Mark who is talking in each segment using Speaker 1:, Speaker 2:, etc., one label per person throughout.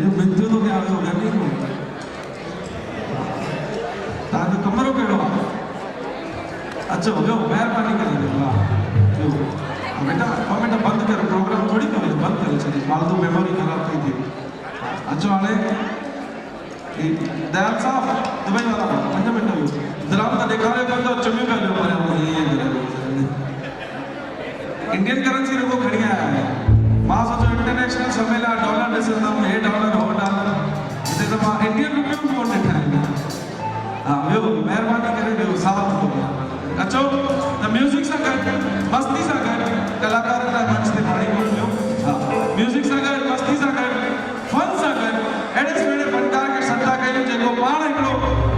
Speaker 1: जो मिलते तो क्या हो गया नहीं को ताकि कमरों पे हो अच्छा हो गया मेहरबानी करेंगे वाह जो बेटा बेटा बंद कर प्रोग्राम थोड़ी करो बंद कर चलिए फालतू मेमोरी खराब की थी अच्छा वाले दयाल साहब दुबई वाला 5 मिनट हो जरा तो देखा रहे तो चुम्मी कर लो पर ये इंडियन करेंसी को खड़ी आया है मां सोचो इंटरनेशनल समेला डॉलर दिस ना $8 $1 इते तो मां इंडियन रुपए को कोन ठाए हां यो मेहरबानी करे जो साथ हो अचो द म्यूजिक सा गड मस्ती सा गड कलाकार ना मंच ते खड़ी हो हां म्यूजिक सा गड मस्ती सा गड फन सा गड एडे वेड़े फनकार के सत्ता कयो जेको पाण हिकड़ो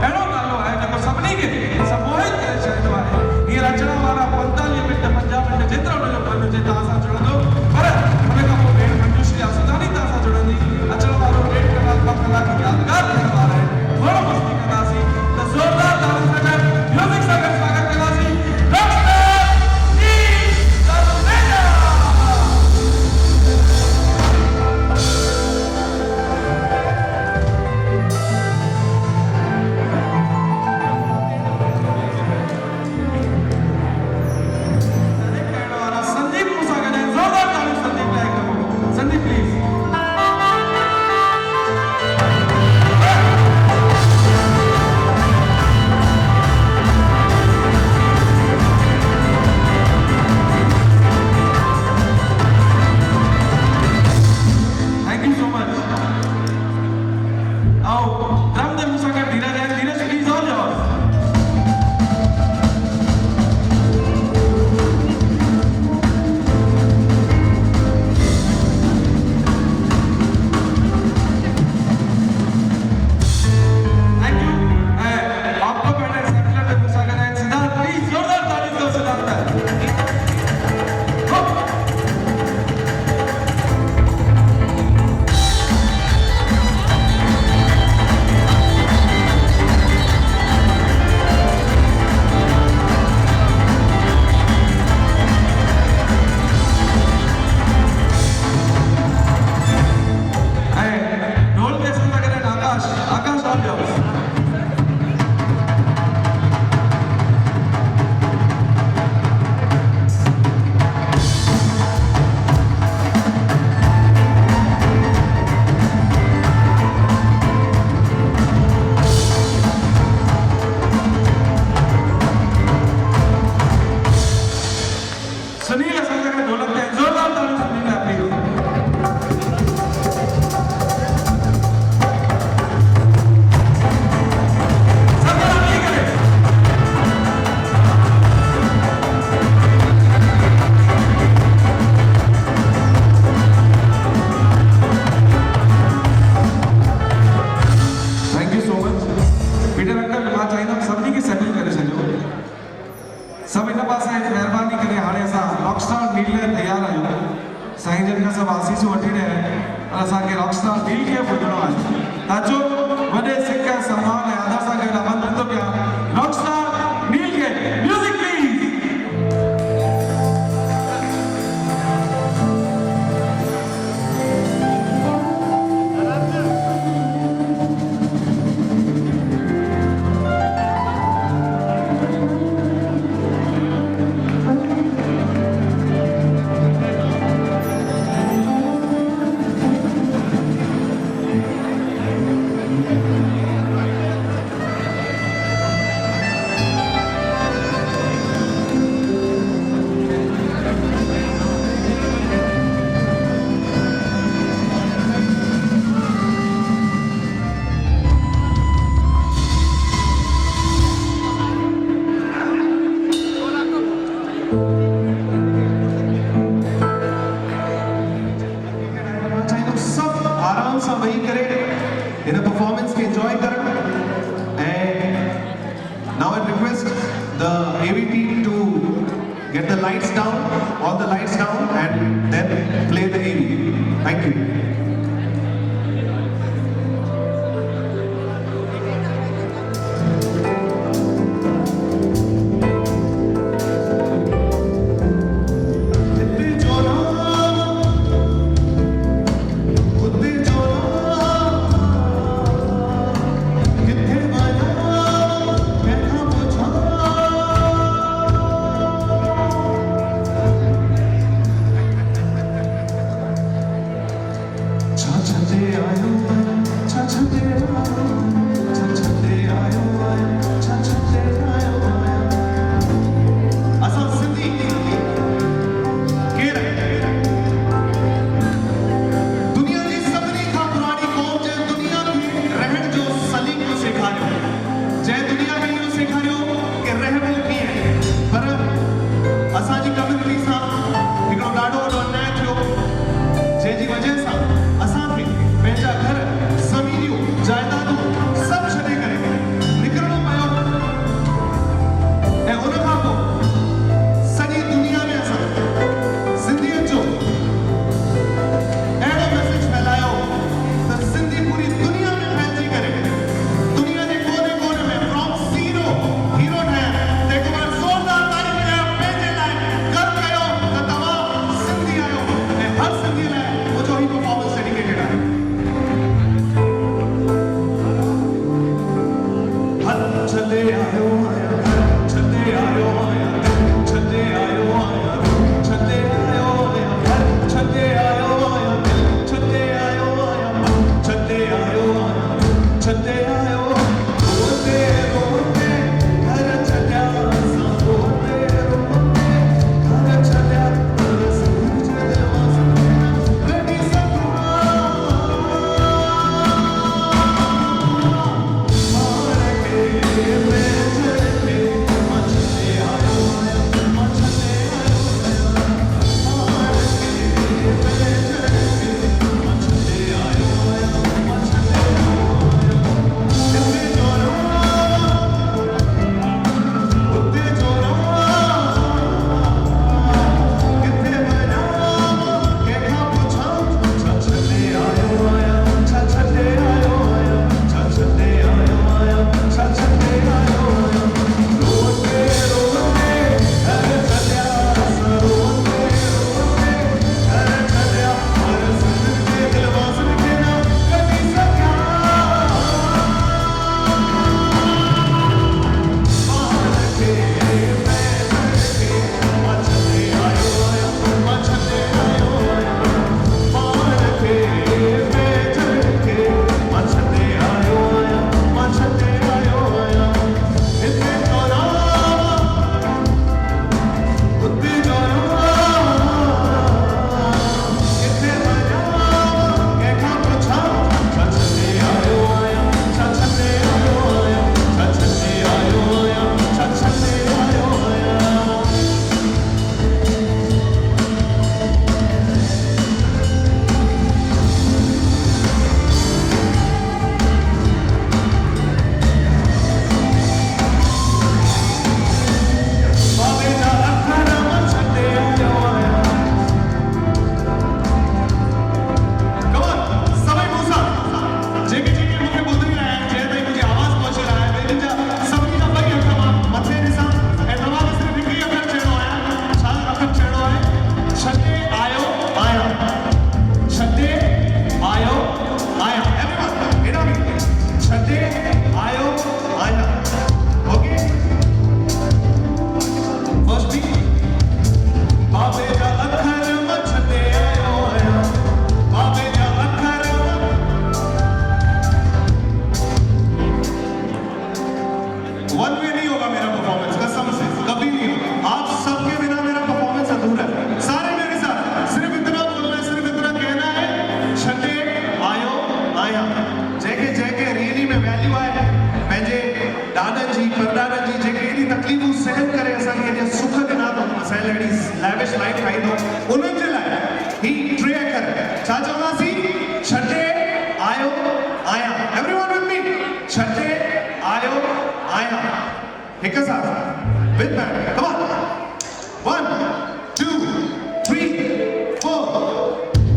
Speaker 1: एड़ो नालो है जेको सभनी के समोहित करे छॾींदो आहे ये रचना वाला 45 मिनट 50 मिनट जेतिरो हुनजो कम हुजे तव्हां सां जुड़ंदो पर हुन खां पोइ भेण मंजूश्री आसुदानी तव्हां सां जुड़ंदी अचण वारो 1.5 कलाक 2 कलाक यादगार थियण वारो आहे थोरो मस्ती कंदासीं त ज़ोरदार तालियुनि सां गॾु म्यूज़िक सां गॾु स्वागत कंदासीं rockstar Neel Saluja
Speaker 2: Get the lights down, all the lights down, and then play the AV. Thank you. Flashlight ठाहींदो उन्हनि जे लाइ ही ट्रे कर छा चवंदासीं छॾे आयो आया एवरीवन विद मी छॾे आयो आया हिक साथ विद बैंड कम ऑन 1 2 3 4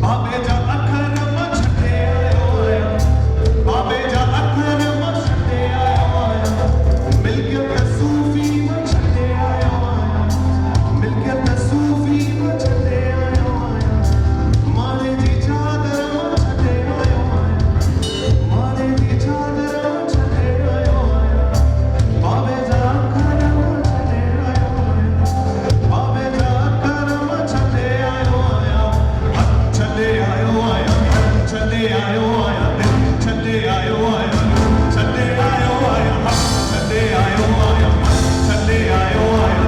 Speaker 2: बाबे जा अखर मां छॾे आयो आया बाबे जा अखर मां छॾे आयो आया मिल्कियत सूफी मां छॾे आयो आया मिल्कियत सूफी मां छॾे आयो आया माने जी चादर मां छॾे आयो आया माने जी चादर मां छॾे आयो आया बाबे जा अखर मां छॾे आयो आया बाबे जा अखर मां छॾे आयो आया छॾे आयो आया छॾे आयो आया छॾे आयो आया छॾे आयो आया छॾे आयो आया छॾे आयो आया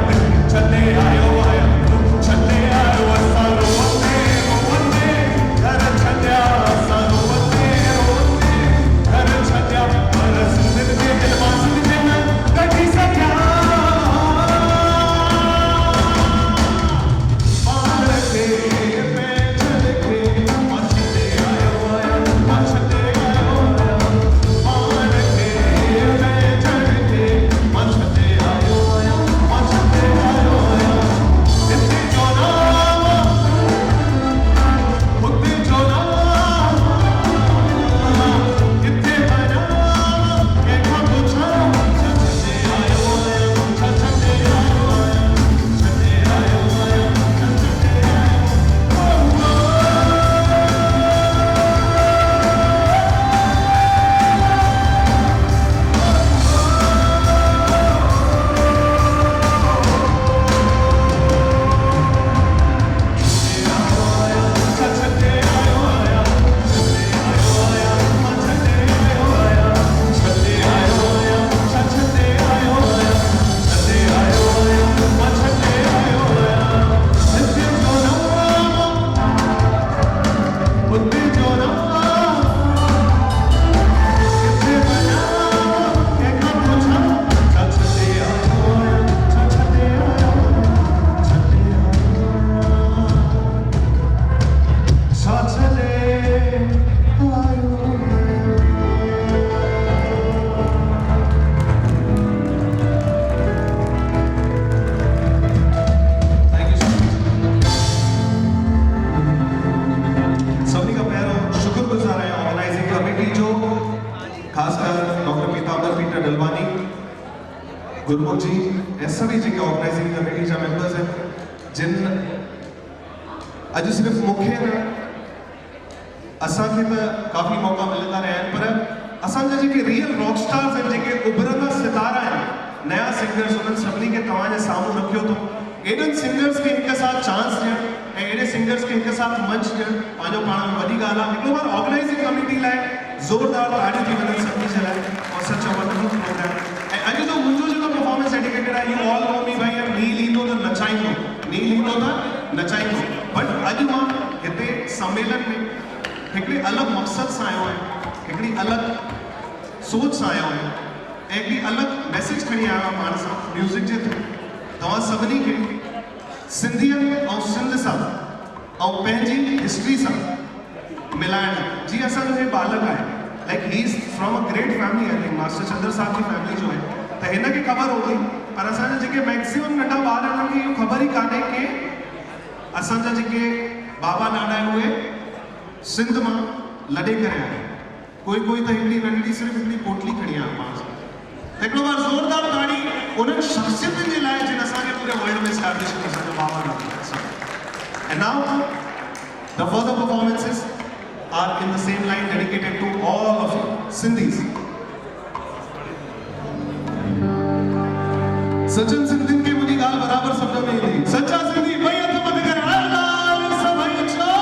Speaker 2: छॾे आयो आया छॾे आयो असां रोते रोते घर छॾिया असां रोते रोते घर छॾिया पर सिंधियुनि जे दिलि मां सिंध न कढी सघिया पाण खे पंहिंजनि खे मां छॾे आयो आया मां छॾे आयो आया पाण खे पंहिंजनि खे मां छॾे आयो आया मां छॾे आयो आया हिते जो नाम हुते जो नाम किथे वञा कंहिंखां पुछां छा छॾे आयो आया छा छॾे आयो आया छॾे आयो आया छा छॾे आयो छा छॾे आयो आया छॾे आयो आया मां छॾे आयो आया छॾे आयो आया छा छॾे आयो आया छॾे आयो आया मां छॾे आयो आया हिते जो नाम हुते जो नाम किथे वञा कंहिंखां पुछां छा छॾे आयो आया छा छॾे आयो आया छॾे आयो छा छॾे आयो थैंक यू सभिनी खां पहिरियों शुक्रगुज़ार आहियां ऑर्गेनाइजिंग कमेटी जो ख़ासकर डॉक्टर पीतांबर पीटर डलवानी गुरमुख जी ऐं सभी जेके ऑर्गेनाइजिंग कमेटी जा मेंबर्स आहिनि जिन अॼु सिर्फ़ु मूंखे न असांखे त काफ़ी मौक़ा मिलंदा रहिया आहिनि पर असांजा जेके रियल रॉक स्टार्स आहिनि जेके उभरंदा सितारा आहिनि नया सिंगर्स उन्हनि सभिनी खे तव्हांजे साम्हूं रखियो अथऊं एॾनि सिंगर्स खे हिक साथ चांस ॾियणु ऐं एॾे सिंगर्स खे हिक साथ मंच ॾियणु पंहिंजो पाण में वॾी ॻाल्हि आहे हिकिड़ो बार ऑर्गेनाइजिंग कमेटी लाइ ज़ोरदार ताड़ियूं थी वञनि सभिनी जे लाइ और सच वंडरफुल प्रोग्राम ऐं अॼु जो मुंहिंजो जेको परफॉर्मेंस डेडिकेटेड आहे यू ऑल नो मी भाई नील ईंदो त नचाईंदो नील ईंदो त नचाईंदो बट अॼु मां हिते सम्मेलन में हिकिड़े अलॻि मक़सद सां आयो आहियां हिकिड़ी अलॻि सोच सां आयो आहियां ऐं हिकिड़ी अलॻि मैसेज खणी आयो आहियां पाण सां म्यूज़िक जे थ्रू तव्हां सभिनी खे सिंधियत ऐं सिंध सां ऐं पंहिंजी हिस्ट्री सां मिलाइण जीअं असांजो हे बालक आहे like he is from a great family I think master Chandra साहब जी फैमिली जो आहे त हिनखे ख़बर हूंदी पर असांजा जेके मैक्सिमम नंढा ॿार आहिनि उन्हनि खे इहो ख़बर ई कान्हे की असांजा जेके बाबा नाना आहिनि उहे सिंध मां लॾे करे आया कोई त हिकिड़ी नंढड़ी सिर्फ़ु हिकिड़ी पोटली खणी आया पाण सां हिकिड़ो बार ज़ोरदार ताड़ी उन्हनि शख़्सियतुनि जे लाइ जिन असांखे पूरे वर्ल्ड में एस्टैब्लिश कयो असांजो बाबा नाना and now the further performances are in the same line dedicated to all of you Sindhis Sachin सिंधियुनि खे मुंहिंजी ॻाल्हि बराबरि सम्झ में ईंदी सचा सिंधी ॿई हथ मथे करे हर लाल सभई चओ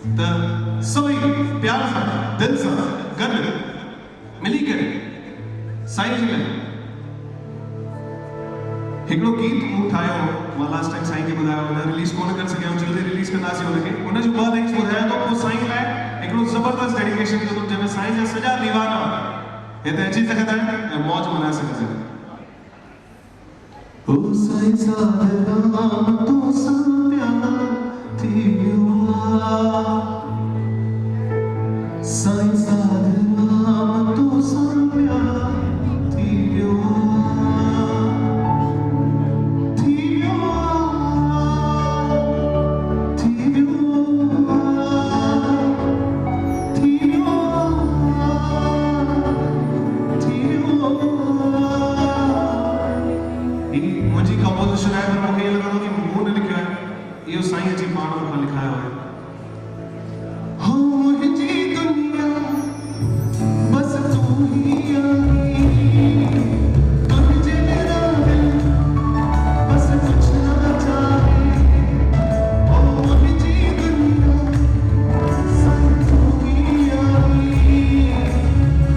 Speaker 2: त सभई प्यार सां दिल सां गॾु मिली करे साईं जे लाइ हिकिड़ो गीत मूं ठाहियो हो। मां लास्ट टाइम साईं खे ॿुधायो हुन रिलीज़ कोन करे सघियमि, जल्दी रिलीज़ कंदासीं हुनखे। हुन जो 2 लाइन्स ॿुधायां थो, पोइ साईं लाइ हिकिड़ो ज़बरदस्त डेडिकेशन कंदुमि जंहिंमें साईं जा सॼा दीवाना हिते अची सघंदा आहिनि ऐं मौज मनाए सघंदा आहिनि। ओ साईं साधना तोसां प्यार थी वियो आहे, साईं साधना तोसां प्यार थी वियो मुझी कंपोजिशन है, पर मूंखे ईअं लॻंदो कि मूं न लिखियो आहे, इहो साईं जी पाण मूंखां लिखायो आहे। हो मुंहिंजी दुनिया बस तू ही आई, तुझे मेरा दिल बस कुछ ना चाहे। हो मुंहिंजी दुनिया साईं तू ही आई,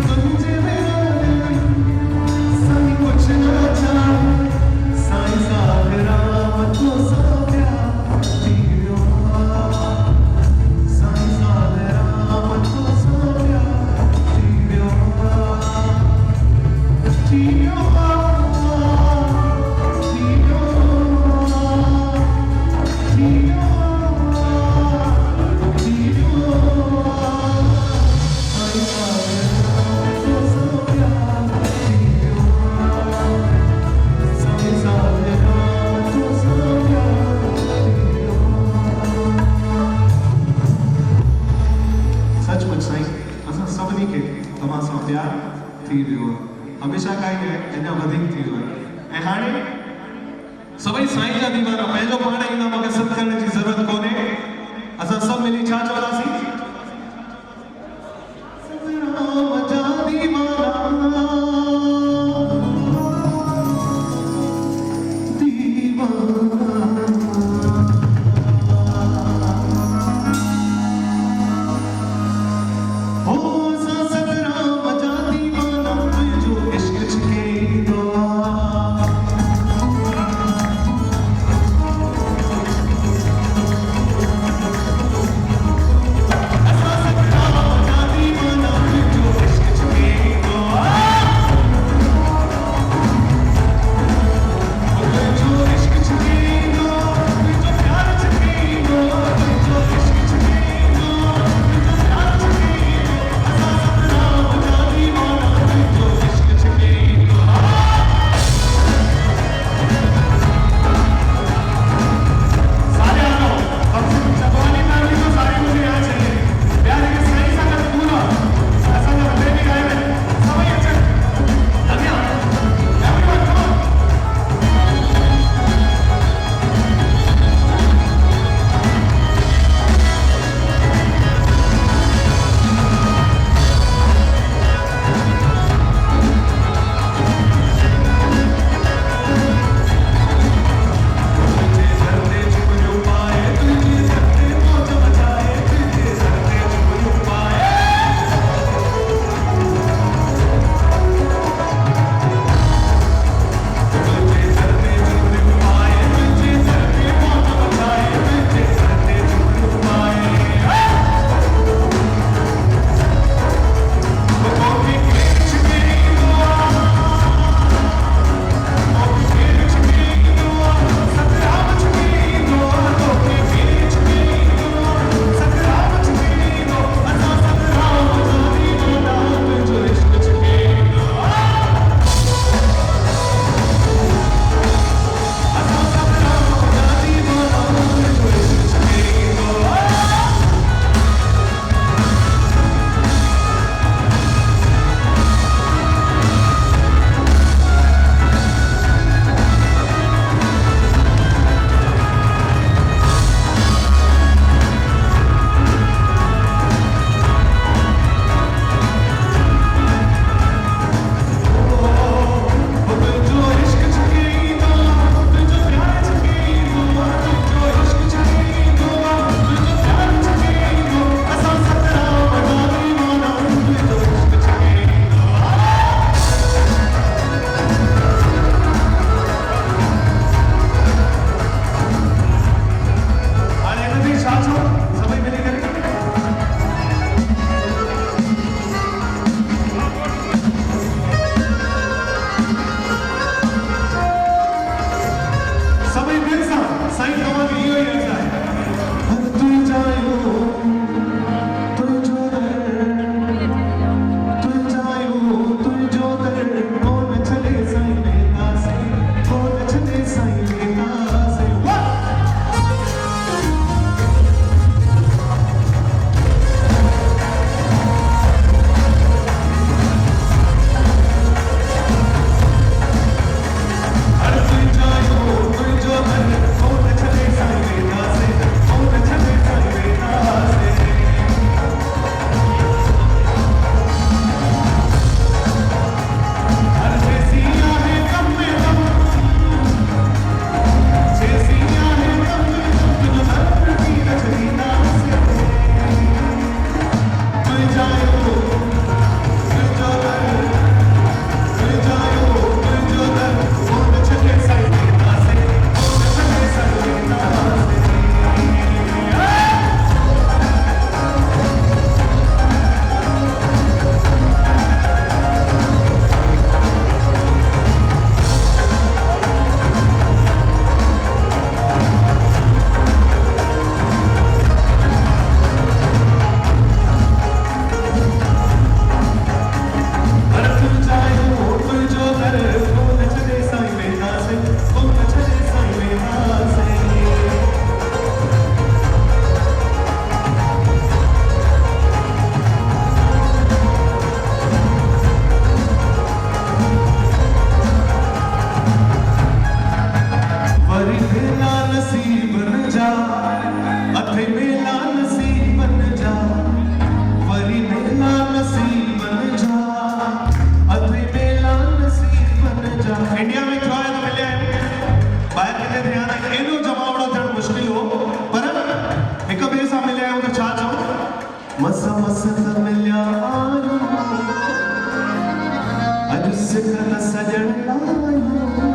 Speaker 2: तुझे मेरा दिल साईं कुछ ना चाहे। साईं साधना तोसां प्यार थी वियो आहे, साईं साधना तोसां प्यार थी वियो आहे, थी वियो आहे, थी वियो आहे, थी वियो आहे, थी वियो आहे। साईं साधना तोसां प्यार थी वियो आहे, साईं साधना तोसां प्यार थी वियो आहे। सचमुच साईं असां सभिनी खे तव्हां सां प्यार थी वियो आहे, हमेशह खां ई अञा वधीक थी वियो आहे। ऐं हाणे सभई साईं जा दीवाना पंहिंजो पाण ईंदा, मूंखे सॾु करण जी ज़रूरत कोन्हे। असां सभु मिली छा चवंदासीं? सतराम जा दीवाना हो सा सतराम जा दीवाना तुझो इश्क छिकेंदो आहे। मस मस्त मिलिया आयो अॼु सिकल सजण लायो